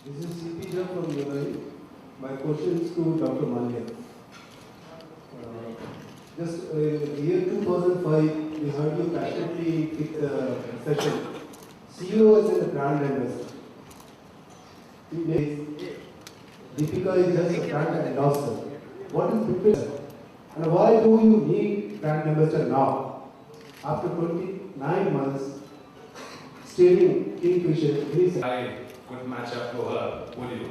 This is CP Jha from UNI. My question is to Dr. Malia. Just year 2005, we heard you passionately pick the session. CEO as a brand ambassador. Deepika is just a brand endorser. What is prepared? And why do you need brand ambassador now? After 29 months, steering Kingfisher, please. I could match up to her, would you?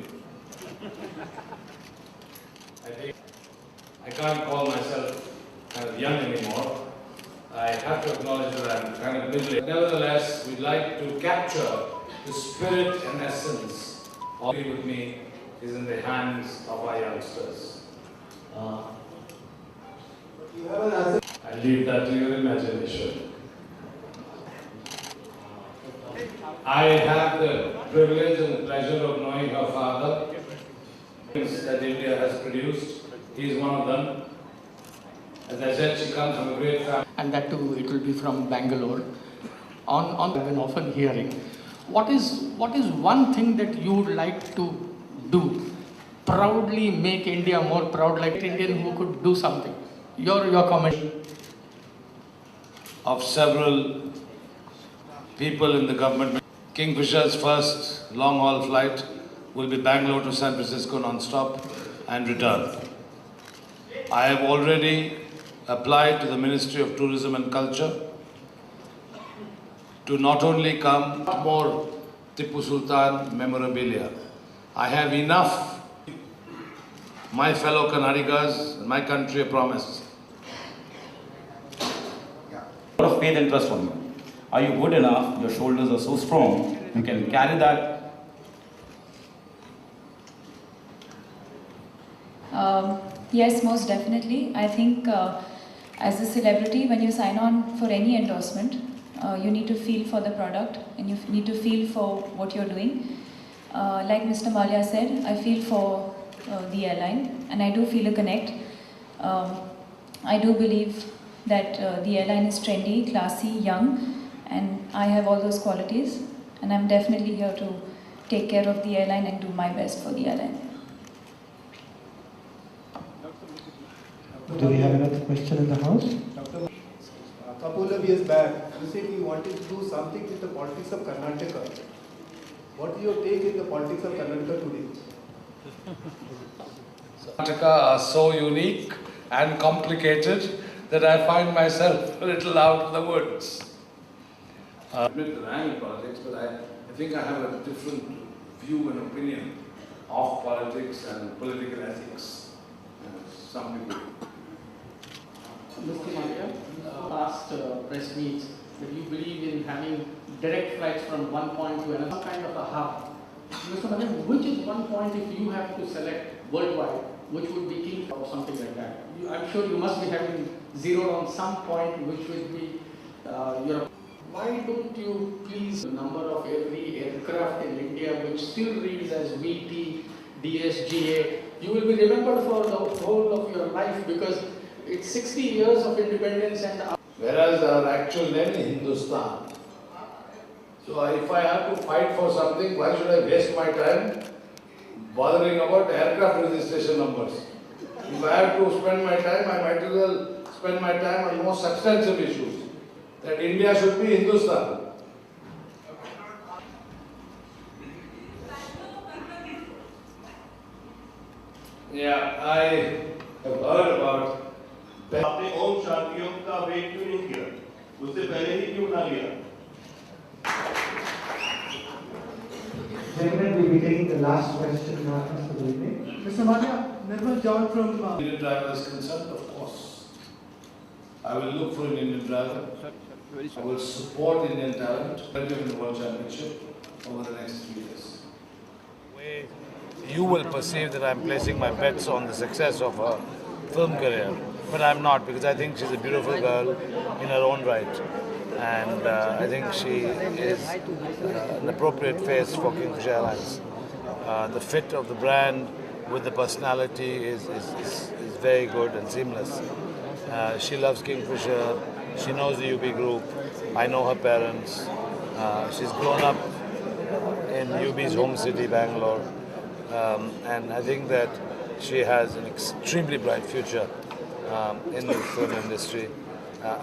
I think I can't call myself kind of young anymore. I have to acknowledge that I'm kind of middle-aged. Nevertheless, we'd like to capture the spirit and essence of it with me is in the hands of our youngsters. You have an answer. I leave that to your imagination. I have the privilege and the pleasure of knowing her father, things that India has produced. He is one of them. As I said, she comes from a great family. And that too, it will be from Bangalore. I've been often hearing, what is one thing that you would like to do? Proudly make India more proud, like Indian who could do something. Your comment. Of several people in the government. Kingfisher's first long-haul flight will be Bangalore to San Francisco non-stop and return. I have already applied to the Ministry of Tourism and Culture to not only come more Tipu Sultan memorabilia. I have enough. My fellow Kannadigas, my country, a promise. A lot of faith and trust on you. Are you good enough? Your shoulders are so strong, you can carry that. Yes, most definitely. I think as a celebrity, when you sign on for any endorsement, you need to feel for the product and you need to feel for what you're doing. Like Mr. Malia said, I feel for the airline and I do feel a connect. I do believe that the airline is trendy, classy, young, and I have all those qualities, and I'm definitely here to take care of the airline and do my best for the airline. Do we have another question in the house? Dr. A couple of years back, you said you wanted to do something with the politics of Karnataka. What is your take in the politics of Karnataka today? Karnataka are so unique and complicated that I find myself a little out of the woods. I admit that I am in politics, but I think I have a different view and opinion of politics and political ethics. Some people. Mr. Malia, past press meets, that you believe in having direct flights from one point to another, some kind of a hub. Mr. Malia, which is one point if you have to select worldwide, which would be King or something like that? I'm sure you must be having zeroed on some point which would be your. Why don't you please the number of every aircraft in India which still reads as VT, DSGA? You will be remembered for the whole of your life because it's 60 years of independence and. Whereas our actual name is Hindustan. So if I have to fight for something, why should I waste my time bothering about aircraft registration numbers? If I have to spend my time, I might as well spend my time on more substantive issues. That India should be Hindustan. Yeah, I have heard about. आपने ओम शांति योग का wait क्यों नहीं किया? उससे पहले ही क्यों उठा लिया? Gentlemen, we'll be taking the last question now for the evening. Mr. Malia, Nirmal John from. Indian driver is concerned, of course. I will look for an Indian driver. I will support Indian talent. I'll give in the World Championship over the next 3 years. You will perceive that I'm placing my bets on the success of her film career, but I'm not, because I think she's a beautiful girl in her own right, and I think she is an appropriate face for Kingfisher Airlines. The fit of the brand with the personality is very good and seamless. She loves Kingfisher. She knows the UB group. I know her parents. She's grown up in UB's home city, Bangalore. And I think that she has an extremely bright future in the film industry.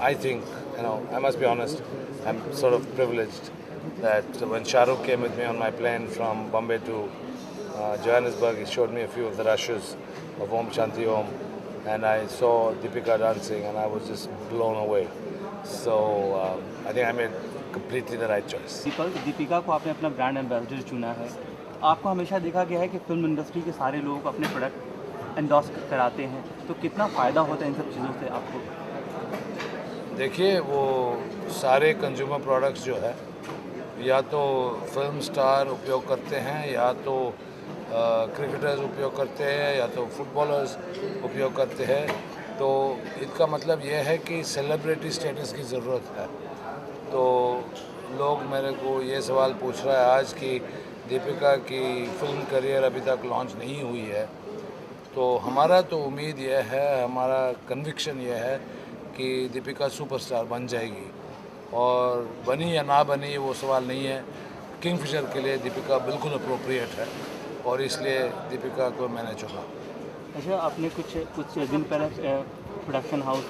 I think, I must be honest, I'm sort of privileged that when Shah Rukh came with me on my plane from Bombay to Johannesburg, he showed me a few of the rushes of Om Shanti Om, and I saw Deepika dancing and I was just blown away. So I think I made completely the right choice. Deepika को आपने अपना brand ambassador चुना है। आपको हमेशा देखा गया है कि फिल्म इंडस्ट्री के सारे लोग अपने प्रोडक्ट एंडोर्स कराते हैं, तो कितना फ़ायदा होता है इन सब चीज़ों से आपको? देखिए, वो सारे कंज्यूमर प्रोडक्ट्स जो है या तो फिल्म स्टार उपयोग करते हैं, या तो क्रिकेटर्स उपयोग करते हैं, या तो फुटबॉलर्स उपयोग करते हैं। तो इसका मतलब ये है कि सेलिब्रिटी स्टेटस की ज़रूरत है। तो लोग मेरे को ये सवाल पूछ रहा है आज कि दीपिका की फिल्म करियर अभी तक लॉन्च नहीं हुई है। तो हमारा तो उम्मीद यह है, हमारा कन्विक्शन यह है कि दीपिका सुपरस्टार बन जाएगी, और बनी या ना बनी वो सवाल नहीं है। किंगफिशर के लिए दीपिका बिल्कुल अप्रोप्रिएट है, और इसलिए दीपिका को मैंने चुना। अच्छा, आपने कुछ दिन पहले प्रोडक्शन हाउस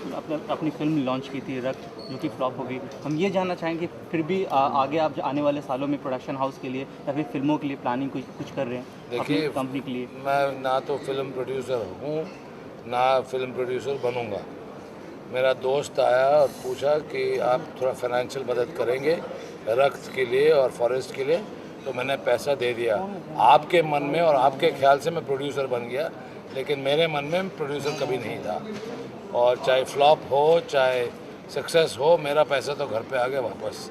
अपनी फिल्म लॉन्च की थी रक्त, जो कि फ्लॉप हो गई। हम ये जानना चाहेंगे फिर भी आगे आप आने वाले सालों में प्रोडक्शन हाउस के लिए या फिर फिल्मों के लिए प्लानिंग कुछ कर रहे हैं? देखिए, कंपनी के लिए मैं ना तो फिल्म प्रोड्यूसर हूँ ना फिल्म प्रोड्यूसर बनूँगा। मेरा दोस्त आया और पूछा कि आप थोड़ा फाइनेंशियल मदद करेंगे रक्त के लिए और फॉरेस्ट के लिए, तो मैंने पैसा दे दिया। आपके मन में और आपके ख्याल से मैं प्रोड्यूसर बन गया, लेकिन मेरे मन में प्रोड्यूसर कभी नहीं था। और चाहे फ्लॉप हो चाहे सक्सेस हो, मेरा पैसा तो घर पे आ गया वापस।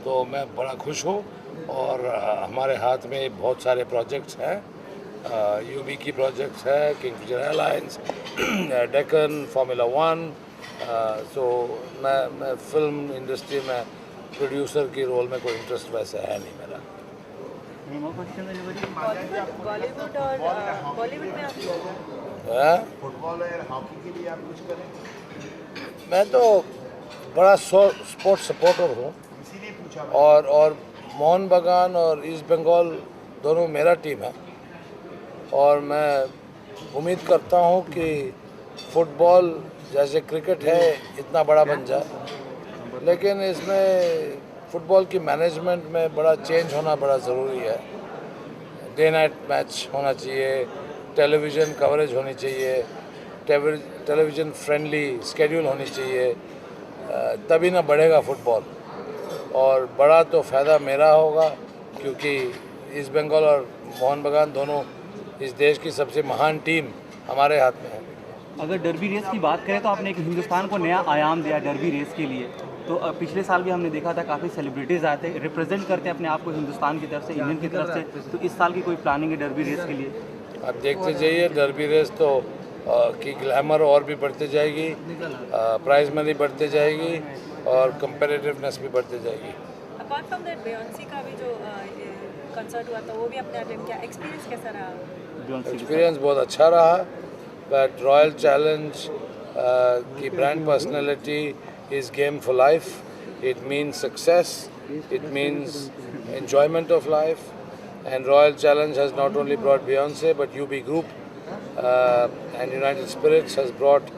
तो मैं बड़ा खुश हूँ, और हमारे हाथ में बहुत सारे प्रोजेक्ट्स हैं। यूबी की प्रोजेक्ट्स है, किंगफिशर एयरलाइंस, डेक्कन, फार्मूला 1। सो मैं फिल्म इंडस्ट्री में प्रोड्यूसर की रोल में कोई इंटरेस्ट वैसे है नहीं मेरा। बॉलीवुड और बॉलीवुड में फुटबॉल और हॉकी के लिए आप कुछ करें? मैं तो बड़ा स्पोर्ट्स सपोर्टर हूँ, इसीलिए पूछा। और मोहन बागान और ईस्ट बंगाल दोनों मेरा टीम है, और मैं उम्मीद करता हूँ कि फुटबॉल जैसे क्रिकेट है इतना बड़ा बन जाए, लेकिन इसमें फुटबॉल की मैनेजमेंट में बड़ा चेंज होना बड़ा ज़रूरी है। डे नाइट मैच होना चाहिए, टेलीविज़न कवरेज होनी चाहिए, टेलीविज़न फ्रेंडली स्केड्यूल होनी चाहिए, तभी ना बढ़ेगा फुटबॉल। और बड़ा तो फ़ायदा मेरा होगा, क्योंकि ईस्ट बंगाल और मोहन बागान दोनों इस देश की सबसे महान टीम हमारे हाथ में है। अगर डर्बी रेस की बात करें तो आपने एक हिंदुस्तान को नया आयाम दिया डर्बी रेस के लिए। तो पिछले साल भी हमने देखा था काफ़ी सेलिब्रिटीज़ आए थे, रिप्रेजेंट करते हैं अपने आप को हिंदुस्तान की तरफ से, इंडियन की तरफ से। तो इस साल की कोई प्लानिंग है डर्बी रेस के लिए? आप देखते जाइए, डर्बी रेस तो की ग्लैमर और भी बढ़ती जाएगी, प्राइज मनी बढ़ती जाएगी, और कंपेटिटिवनेस भी बढ़ती जाएगी। अपार्ट फ्रॉम दैट बियॉन्सी का भी जो कंसर्ट हुआ था वो भी अपने अटेंड किया, एक्सपीरियंस कैसा रहा? एक्सपीरियंस बहुत अच्छा रहा, बट रॉयल चैलेंज की brand personality is game for life. It means success, it means enjoyment of life, and Royal Challenge has not only brought Beyonce but UB Group and United Spirits has brought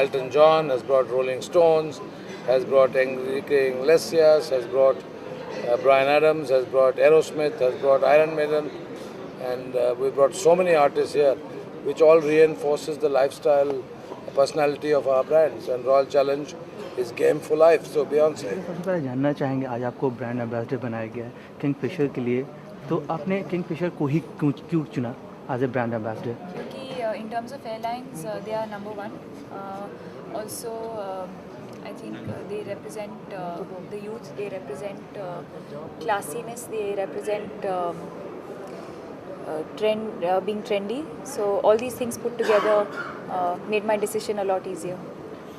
Elton John, has brought Rolling Stones, has brought Enrique Iglesias, has brought Bryan Adams, has brought Aerosmith, has brought Iron Maiden, and we brought so many artists here, which all reinforces the lifestyle personality of our brands, and Royal Challenge is game for life. So Beyonce. सबसे पहले जानना चाहेंगे, आज आपको brand ambassador बनाया गया है Kingfisher के लिए, तो आपने किंगफिशर को ही क्यों चुना एज ए ब्रांड एम्बेसडर? क्योंकि in terms of airlines, they are number one. Also, I think they represent the youth, they represent classiness, they represent being trendy. So all these things put together made my decision a lot easier.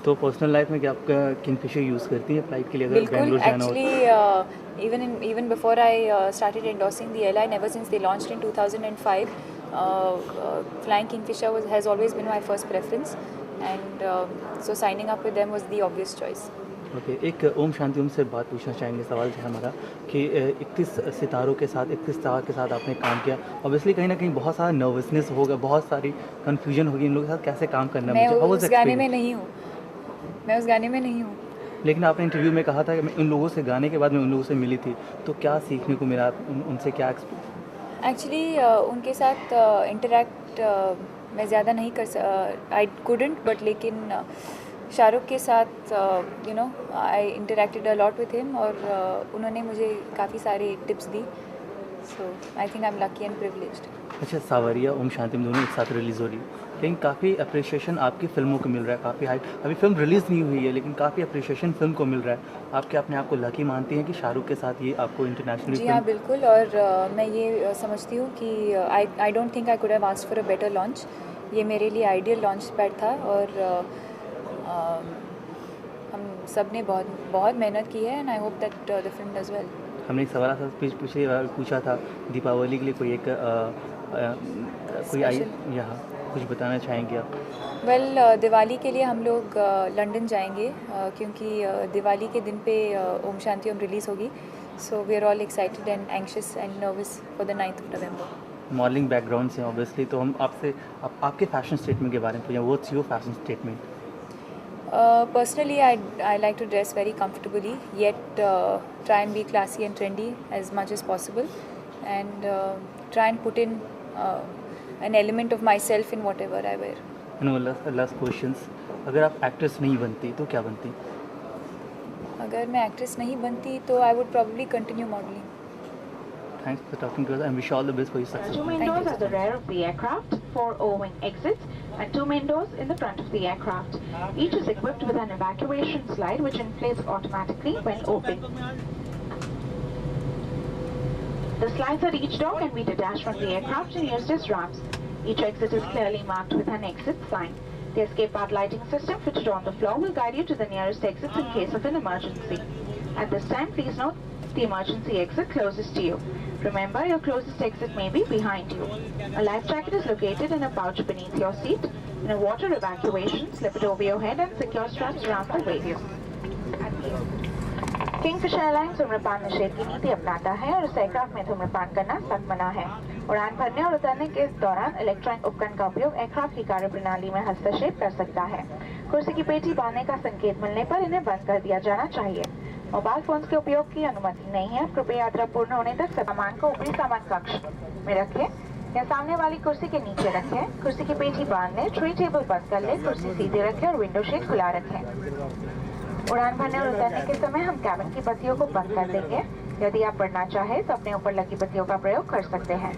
तो personal life में क्या आप Kingfisher use करती हैं flight के लिए अगर बेंगलुरु जाना हो? Actually, even before I started endorsing the airline, ever since they launched in 2005, flying Kingfisher has always been my first preference, and so signing up with them was the obvious choice. Okay, एक ओम शांति ओम से बात पूछना चाहेंगे, सवाल है हमारा कि 31 सितारों के साथ 31 स्टार के साथ आपने काम किया, ऑब्वियसली कहीं ना कहीं बहुत सारा नर्वसनेस होगा, बहुत सारी कन्फ्यूजन होगी इन लोगों के साथ कैसे काम करना। मैं मुझे उस गाने में नहीं हूँ, मैं उस गाने में नहीं हूँ। लेकिन आपने इंटरव्यू में कहा था कि मैं उन लोगों से गाने के बाद मैं उन लोगों से मिली थी, तो क्या सीखने को मिला, उनसे क्या एक्चुअली उनके साथ इंटरेक्ट मैं ज़्यादा नहीं आई कुडंट, बट लेकिन शाहरुख के साथ you know I interacted a lot with him, और उन्होंने मुझे काफ़ी सारे tips the, so I think I am lucky and privileged. अच्छा, सावरिया ओम शांति दोनों एक साथ रिलीज़ हो रही है, लेकिन काफ़ी अप्रिशिएशन आपकी फ़िल्मों को मिल रहा है, काफ़ी हाई, अभी फिल्म रिलीज़ नहीं हुई है लेकिन काफ़ी अप्रिशिएशन फिल्म को मिल रहा है। आप क्या अपने आप को लकी मानती हैं कि शाहरुख के साथ ये आपको इंटरनेशनल? जी हाँ, बिल्कुल, और मैं ये समझती हूँ कि I don't think I could have asked for a better launch. ये मेरे लिए आइडियल लॉन्च पैड था, और हम सब ने बहुत मेहनत की है, and I hope that the film does well. हमने एक सवाल पूछा था दीपावली के लिए कोई एक कोई आई यहाँ कुछ बताना चाहेंगे आप? वेल, दिवाली के लिए हम लोग लंदन जाएंगे, क्योंकि दिवाली के दिन पे ओम शांति ओम रिलीज़ होगी, so we are all excited and anxious and nervous for the 9th of November। Modelling background से ऑब्वियसली, तो हम आपसे आपके फैशन स्टेटमेंट के बारे में पूछें, what's your fashion statement? Personally, I like to dress very comfortably, yet try and be classy and trendy as much as possible, and try and put in an element of myself in whatever I wear. Last questions, अगर आप actress नहीं बनती तो क्या बनती? अगर मैं actress नहीं बनती तो I would probably continue modeling. Thanks for talking to us and wish you all the best for your success. 2 main doors at the rear of the aircraft, 4 O-wing exits, and 2 main doors in the front of the aircraft. Each is equipped with an evacuation slide which inflates automatically when opened. The slides at each door can be detached from the aircraft and used as ramps. Each exit is clearly marked with an exit sign. The escape path lighting system fitted on the floor will guide you to the nearest exits in case of an emergency. At this time, please note the emergency exit closest to you. Remember, your closest exit may be behind you. A life jacket is located in a pouch beneath your seat. In a water evacuation, slip it over your head and secure straps around the waist. Kingfisher airlines धूम्रपान निषेध की नीति अपनाता है और इस aircraft में धूम्रपान करना सख्त मना है। उड़ान भरने और उतरने के दौरान इलेक्ट्रॉनिक उपकरण का उपयोग एयरक्राफ्ट की कार्यप्रणाली में हस्तक्षेप कर सकता है। कुर्सी की पेटी बांधने का संकेत मिलने पर इन्हें बंद कर दिया जाना चाहिए। मोबाइल फोन्स के उपयोग की अनुमति नहीं है। कृपया यात्रा पूर्ण होने तक सामान को ऊपरी सामान कक्ष में रखें या सामने वाली कुर्सी के नीचे रखें। कुर्सी की पेटी बांध लें, ट्रे टेबल बंद कर लें, कुर्सी सीधे रखें और विंडो शेड खुला रखें। उड़ान भरने और उतरने के समय हम कैबिन की बत्तियों को बंद कर देंगे। यदि आप पढ़ना चाहें तो अपने ऊपर लगी बत्तियों का प्रयोग कर सकते हैं।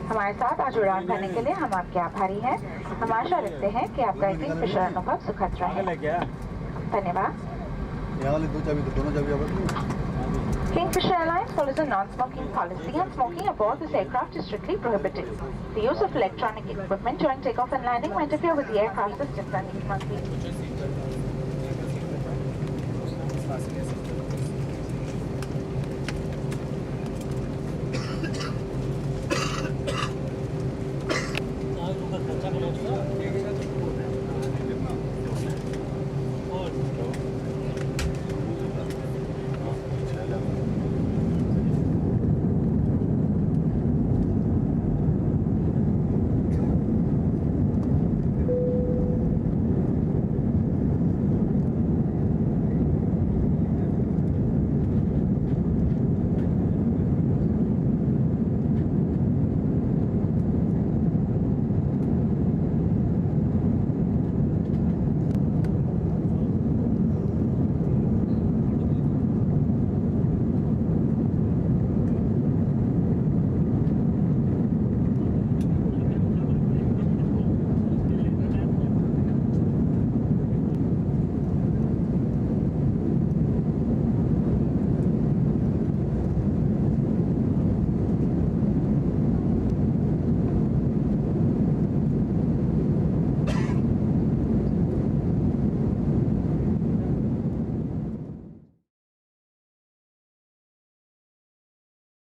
हमारे साथ आज उड़ान भरने के लिए हम आपके आभारी हैं। हम आशा रखते हैं कि आपका किंगफिशर अनुभव सुखद रहे। धन्यवाद। Kingfisher Airlines follows a non-smoking policy, and smoking aboard this aircraft is strictly prohibited. The use of electronic equipment during takeoff and landing may interfere with the aircraft systems and these must be